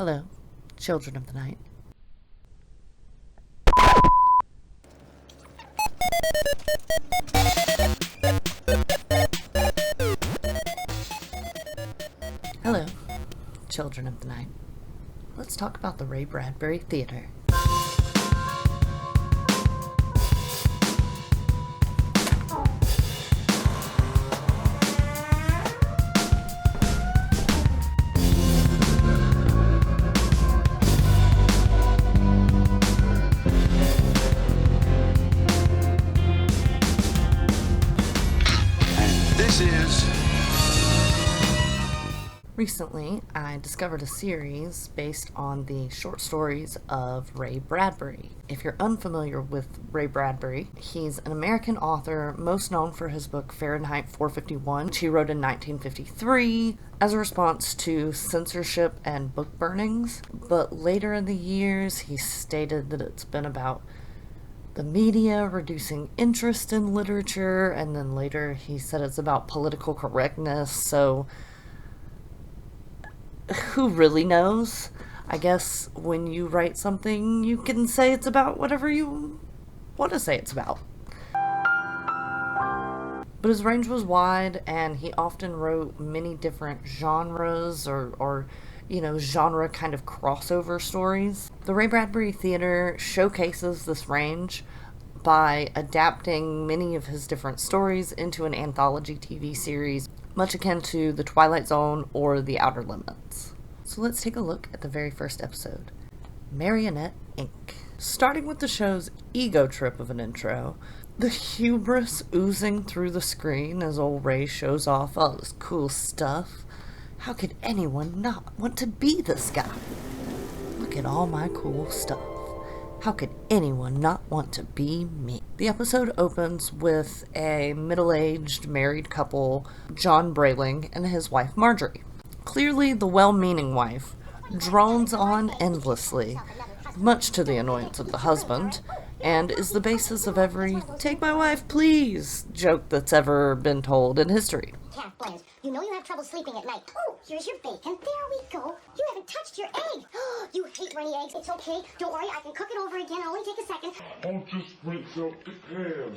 Hello, children of the night. Hello, children of the night. Let's talk about the Ray Bradbury Theater. Recently, I discovered a series based on the short stories of Ray Bradbury. If you're unfamiliar with Ray Bradbury, he's an American author most known for his book Fahrenheit 451, which he wrote in 1953 as a response to censorship and book burnings. But later in the years, he stated that it's been about the media reducing interest in literature, and then later he said it's about political correctness, so who really knows? I guess when you write something, you can say it's about whatever you want to say it's about. But his range was wide, and he often wrote many different genres or genre kind of crossover stories. The Ray Bradbury Theater showcases this range by adapting many of his different stories into an anthology TV series, much akin to The Twilight Zone or The Outer Limits. So let's take a look at the very first episode, Marionette, Inc. Starting with the show's ego trip of an intro, the hubris oozing through the screen as old Ray shows off all this cool stuff. How could anyone not want to be this guy? Look at all my cool stuff. How could anyone not want to be me? The episode opens with a middle-aged married couple, John Brayling and his wife Marjorie. Clearly the well-meaning wife drones on endlessly, much to the annoyance of the husband, and is the basis of every "take my wife, please" joke that's ever been told in history. Cat Blends, you know you have trouble sleeping at night. Oh, here's your bacon. There we go. You haven't touched your egg. You hate runny eggs. It's okay. Don't worry, I can cook it over again. It'll only take a second. I'll just rinse out the pan.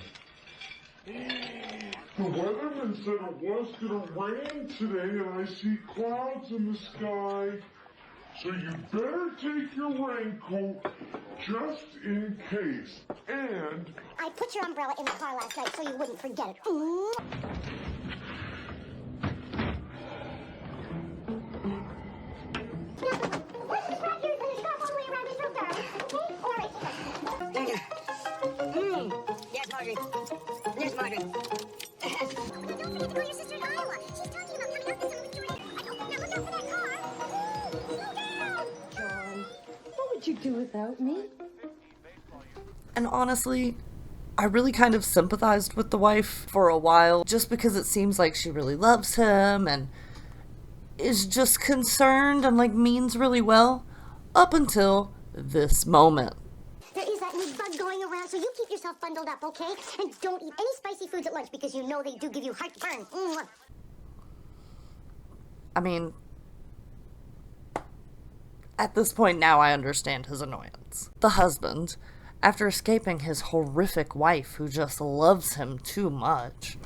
The weatherman said it was going to rain today, and I see clouds in the sky. So you better take your raincoat just in case. And I put your umbrella in the car last night so you wouldn't forget it. Yes, Marjorie. There's Marjorie. Don't forget to call your sister in Iowa. She's talking about coming out this summer with you. Now look out for that car. Slow down. John, what would you do without me? And honestly, I really kind of sympathized with the wife for a while, just because it seems like she really loves him and is just concerned and means really well, up until this moment. There is that new bug going around, so you keep yourself bundled up, okay? And don't eat any spicy foods at lunch because you know they do give you heartburn. I mean, at this point now I understand his annoyance. The husband, after escaping his horrific wife who just loves him too much,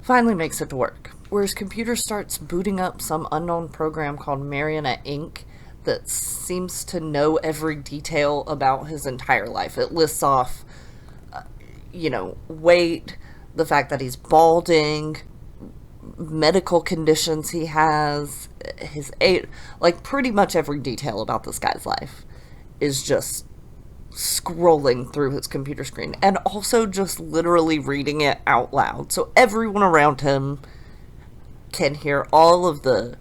finally makes it to work, where his computer starts booting up some unknown program called Marionette, Inc. that seems to know every detail about his entire life. It lists off, weight, the fact that he's balding, medical conditions he has, his age, pretty much every detail about this guy's life is just scrolling through his computer screen, and also just literally reading it out loud, so everyone around him can hear all of the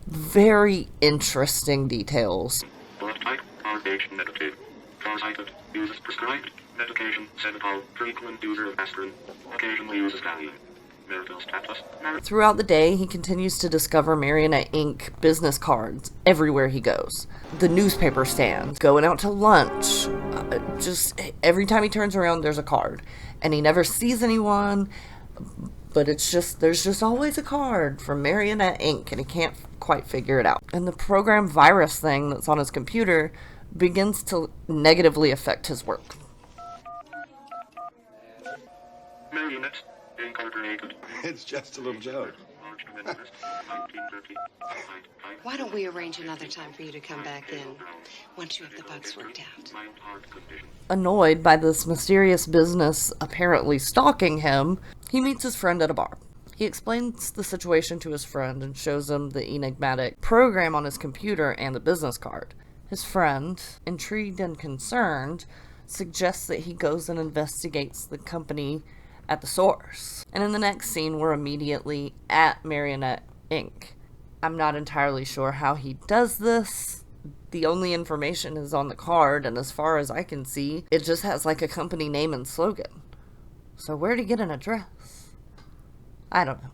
very interesting details. Blood type, RH negative. Cause item, uses prescribed medication, Senegal, frequent user of aspirin, occasionally uses Valium. Marital status. Throughout the day, he continues to discover Marionette Inc. business cards everywhere he goes. The newspaper stands, going out to lunch, just every time he turns around there's a card. And he never sees anyone, But there's just always a card from Marionette Inc. and he can't quite figure it out. And the program virus thing that's on his computer begins to negatively affect his work. Marionette Incorporated. It's just a little joke. Why don't we arrange another time for you to come back in once you have the bugs worked out? Annoyed by this mysterious business apparently stalking him, he meets his friend at a bar. He explains the situation to his friend and shows him the enigmatic program on his computer and the business card. His friend, intrigued and concerned, suggests that he goes and investigates the company at the source. And in the next scene, we're immediately at Marionette Inc. I'm not entirely sure how he does this. The only information is on the card, and as far as I can see, it just has like a company name and slogan. So where'd he get an address? I don't know.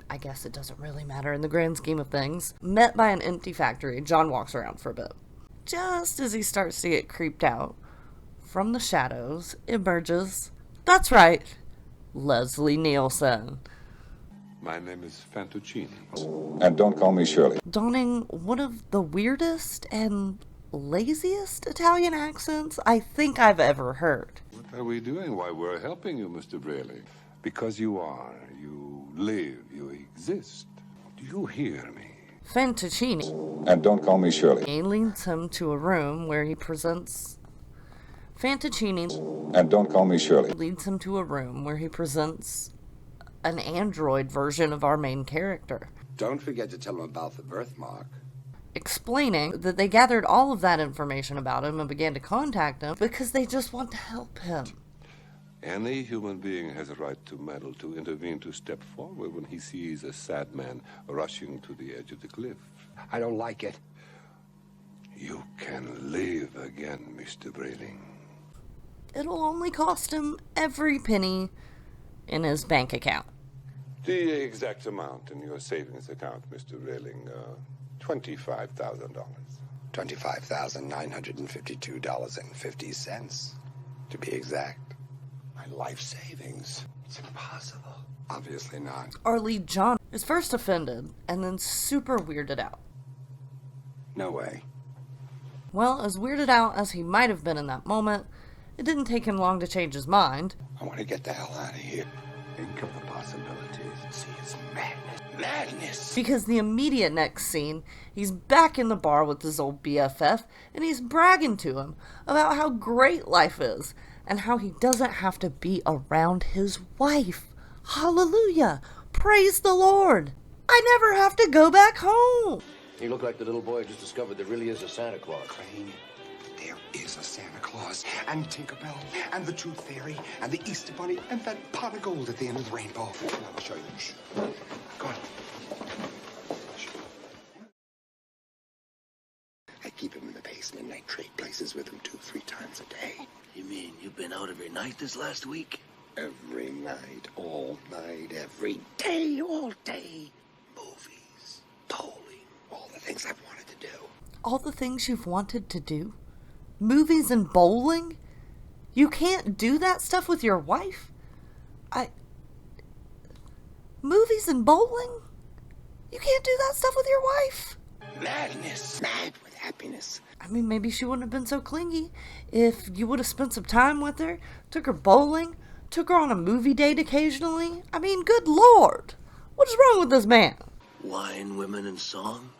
I guess it doesn't really matter in the grand scheme of things. Met by an empty factory, John walks around for a bit. Just as he starts to get creeped out, from the shadows emerges, that's right, Leslie Nielsen. My name is Fantuccini. And don't call me Shirley. Donning one of the weirdest and laziest Italian accents I think I've ever heard. What are we doing? Why, we're helping you, Mr. Braley. Because you are, you live, you exist. Do you hear me? Fantuccini. And don't call me Shirley. He leads him to a room where he presents... Fantuccini. And don't call me Shirley. Leads him to a room where he presents an android version of our main character. Don't forget to tell him about the birthmark. Explaining that they gathered all of that information about him and began to contact him because they just want to help him. Any human being has a right to meddle, to intervene, to step forward when he sees a sad man rushing to the edge of the cliff. I don't like it. You can live again, Mr. Brayling. It'll only cost him every penny in his bank account. The exact amount in your savings account, Mr. Brayling, $25,000. $25,952.50, to be exact. My life savings. It's impossible. Obviously not. Our lead, John, is first offended and then super weirded out. No way. Well, as weirded out as he might have been in that moment, it didn't take him long to change his mind. I want to get the hell out of here. Think of the possibilities. See, it's madness. Madness! Because the immediate next scene, he's back in the bar with his old BFF, and he's bragging to him about how great life is, and how he doesn't have to be around his wife. Hallelujah! Praise the Lord! I never have to go back home! You look like the little boy just discovered there really is a Santa Claus. Crane, there is a Santa Claus, and Tinkerbell, and the Tooth Fairy, and the Easter Bunny, and that pot of gold at the end of the rainbow. I'll show you. Go on. I keep him in the basement, and I trade places with him 2-3 times a day. You mean you've been out every night this last week? Every night, all night, every day, all day. Movies, bowling, all the things I've wanted to do. All the things you've wanted to do? Movies and bowling? You can't do that stuff with your wife? Movies and bowling? You can't do that stuff with your wife? Madness. Mad with happiness. I mean, maybe she wouldn't have been so clingy if you would have spent some time with her, took her bowling, took her on a movie date occasionally. I mean, good Lord. What is wrong with this man? Wine, women, and song?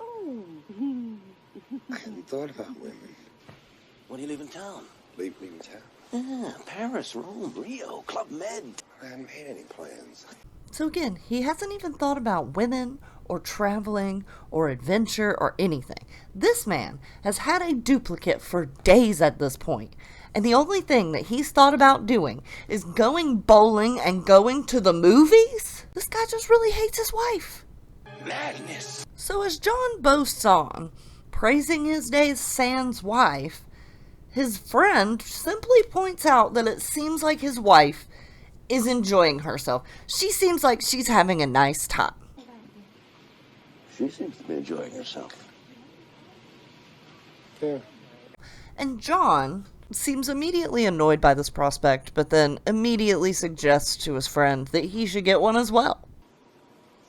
I hadn't thought about women. When are you leaving town? Leaving town? Yeah, Paris, Rome, Rio, Club Med. I haven't made any plans. So again, he hasn't even thought about women or traveling or adventure or anything. This man has had a duplicate for days at this point, and the only thing that he's thought about doing is going bowling and going to the movies? This guy just really hates his wife. Madness. So as John boasts on, praising his days sans wife, his friend simply points out that it seems like his wife is enjoying herself. She seems like she's having a nice time. She seems to be enjoying herself. Yeah. And John, seems immediately annoyed by this prospect, but then immediately suggests to his friend that he should get one as well.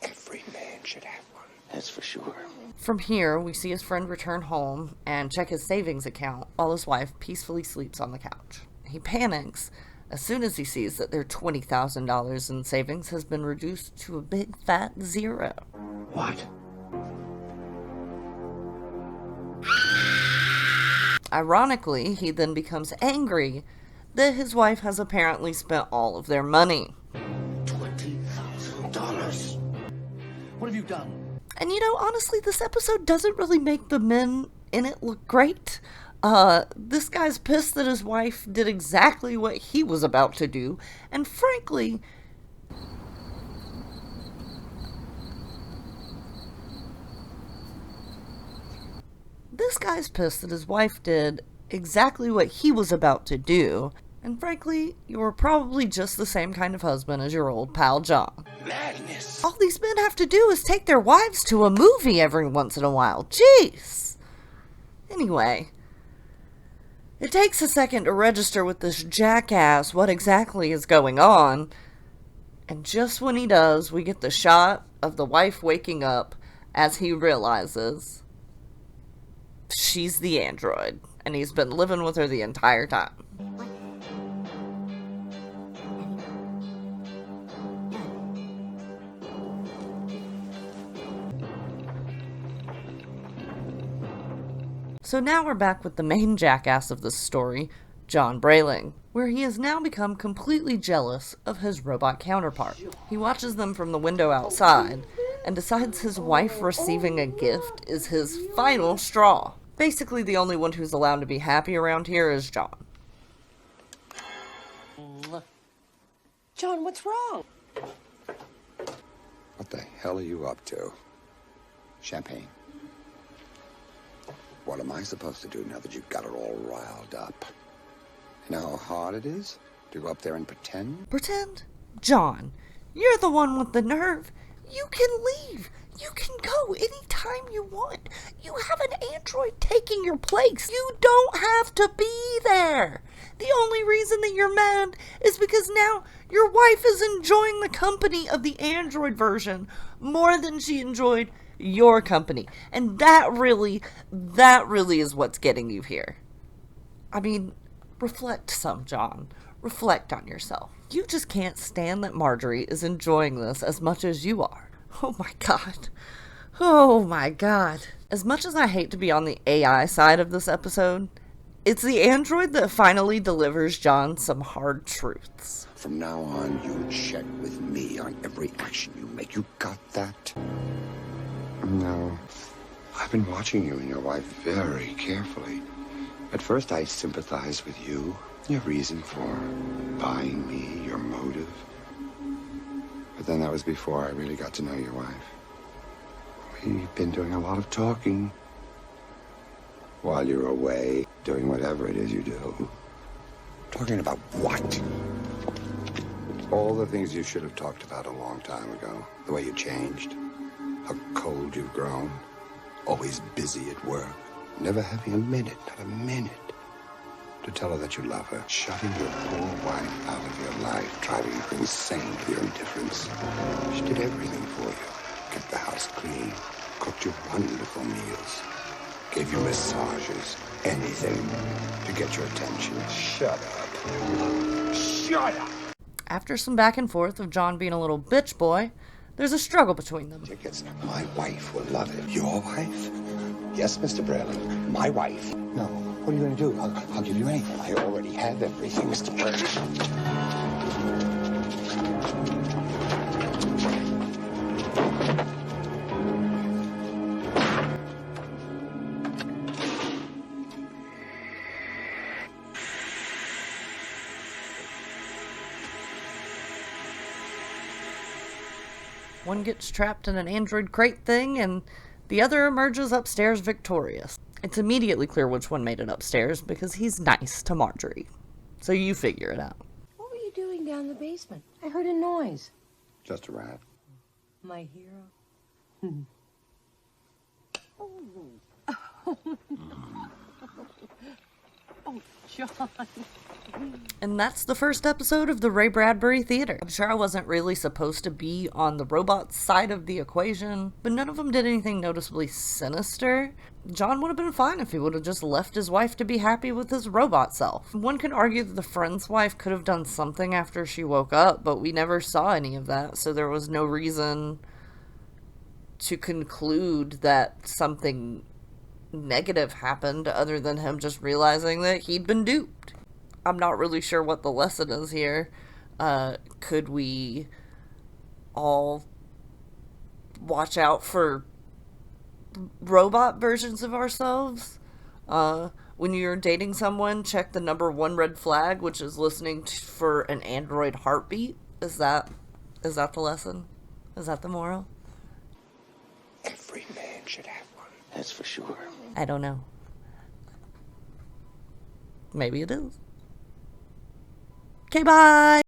Every man should have one. That's for sure. From here, we see his friend return home and check his savings account while his wife peacefully sleeps on the couch. He panics as soon as he sees that their $20,000 in savings has been reduced to a big fat zero. What? Ironically, he then becomes angry that his wife has apparently spent all of their money. $20,000. What have you done? And you know, honestly, this episode doesn't really make the men in it look great. This guy's pissed that his wife did exactly what he was about to do, and frankly, you're probably just the same kind of husband as your old pal John. Madness. All these men have to do is take their wives to a movie every once in a while. Jeez. Anyway, it takes a second to register with this jackass what exactly is going on. And just when he does, we get the shot of the wife waking up as he realizes she's the android. And he's been living with her the entire time. So now we're back with the main jackass of this story, John Brayling, where he has now become completely jealous of his robot counterpart. He watches them from the window outside and decides his wife receiving a gift is his final straw. Basically, the only one who's allowed to be happy around here is John. John, what's wrong? What the hell are you up to? Champagne. What am I supposed to do now that you've got it all riled up? You know how hard it is to go up there and pretend? Pretend? John, you're the one with the nerve. You can leave. You can go anytime you want. You have an android taking your place. You don't have to be there. The only reason that you're mad is because now your wife is enjoying the company of the android version more than she enjoyed your company. And that really is what's getting you here. I mean, reflect some, John. Reflect on yourself. You just can't stand that Marjorie is enjoying this as much as you are. Oh my god. Oh my god. As much as I hate to be on the AI side of this episode, it's the android that finally delivers John some hard truths. From now on, you check with me on every action you make. You got that? No. I've been watching you and your wife very carefully. At first, I sympathized with you, your reason for buying me, your motive. But then that was before I really got to know your wife. We've been doing a lot of talking while you're away, doing whatever it is you do. Talking about what? All the things you should have talked about a long time ago. The way you changed. How cold you've grown. Always busy at work. Never having a minute, not a minute, to tell her that you love her. Shutting your poor wife out of your life, driving her insane with your indifference. She did everything for you. Kept the house clean. Cooked you wonderful meals. Gave you massages. Anything to get your attention. Shut up. Shut up! After some back and forth of John being a little bitch boy, there's a struggle between them. Tickets. My wife will love it. Your wife? Yes, Mr. Brayling. My wife. No. What are you going to do? I'll give you anything. I already have everything, Mr. Brayling. One gets trapped in an android crate thing, and the other emerges upstairs victorious. It's immediately clear which one made it upstairs, because he's nice to Marjorie. So you figure it out. What were you doing down in the basement? I heard a noise. Just a rat. My hero. Oh, John. And that's the first episode of the Ray Bradbury Theater. I'm sure I wasn't really supposed to be on the robot side of the equation, but none of them did anything noticeably sinister. John would have been fine if he would have just left his wife to be happy with his robot self. One could argue that the friend's wife could have done something after she woke up, but we never saw any of that, so there was no reason to conclude that something negative happened other than him just realizing that he'd been duped. I'm not really sure what the lesson is here. Could we all watch out for robot versions of ourselves? When you're dating someone, check the number 1 red flag, which is listening for an android heartbeat. Is that the lesson? Is that the moral? Every man should have one. That's for sure. I don't know. Maybe it is. Okay, bye!